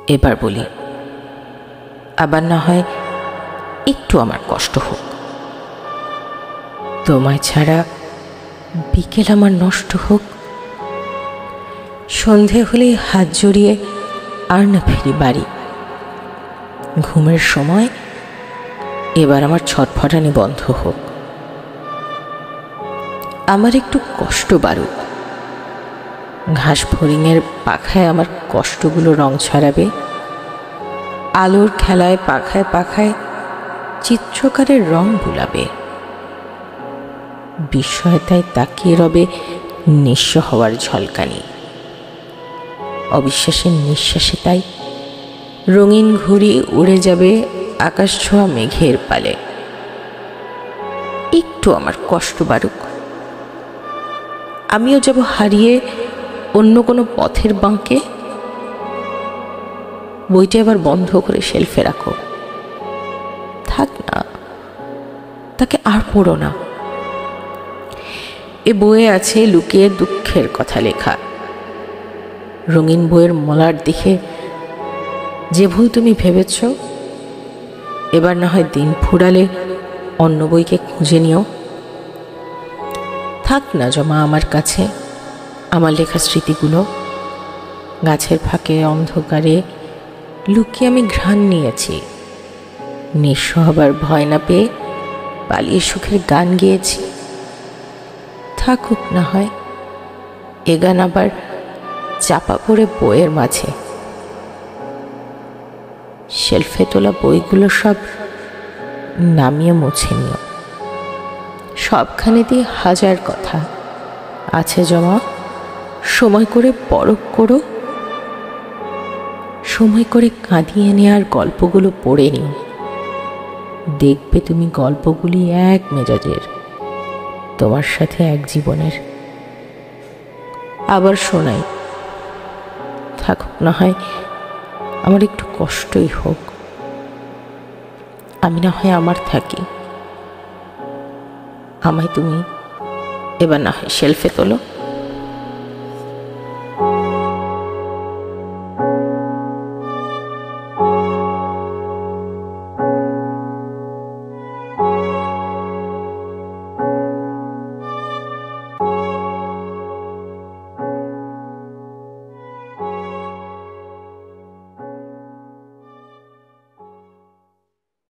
এবার বলি, আবার না হয় একটু আমার কষ্ট হোক। তোমায় ছাড়া বিকেল আমার নষ্ট হোক, সন্ধে হলেই হাত জড়িয়ে আর না ফিরি বাড়ি। ঘুমের সময় এবার আমার ছটফটানি বন্ধ হোক। আমার একটু কষ্ট বাড়ুক, ঘাস ফড়িংয়ের পাখায় আমার কষ্টগুলো রং ছড়াবে, আলোর খেলায় পাখায় পাখায় চিত্রকারের রং বুলাবে। বিস্ময়তায় তাকিয়ে রবে নিঃস্ব হওয়ার ঝলকানি, অবিশ্বাসের নিঃশ্বাসে তাই রঙিন ঘুড়ি উড়ে যাবে আকাশ ছোঁয়া মেঘের পালে। একটু আমার কষ্ট বাড়ুক, আমিও যাব হারিয়ে অন্য কোনো পথের বাঁকে। বইটা আবার বন্ধ করে শেলফে রাখো, থাক না, তাকে আর পড়ো না। এ বইয়ে আছে লুকিয়ে দুঃখের কথা লেখা। রঙিন বইয়ের মলার দেখে যে ভুল তুমি ভেবেছ, এবার না হয় দিন ফুরালে অন্য বইকে খুঁজে নিও। থাক না জমা আমার কাছে আমার লেখা স্মৃতিগুলো। গাছের ফাঁকে অন্ধকারে লুকিয়ে আমি ঘ্রাণ নিয়েছি, নিঃস্ব হবার ভয় না পেয়ে পালিয়ে সুখের গান গেয়েছি। থাকুক না হয় এ গান আবার চাপা পড়ে বইয়ের মাঝে। শেলফে তোলা বইগুলো সব নামিয়ে মুছে নিও। সবখানে দিয়ে হাজার কথা আছে জমা, সময় করে পরখ করো। সময় করে কাঁদিয়ে নেওয়ার গল্পগুলো পড়ে নিও, দেখবে তুমি গল্পগুলি এক মেজাজের, তোমার সাথে এক জীবনের। আবার শোনাই, থাকুক না হয় আমার একটু কষ্টই হোক, আমি না হয় আমার থাকি। আমায় তুমি এবার না হয় শেলফে তোলো।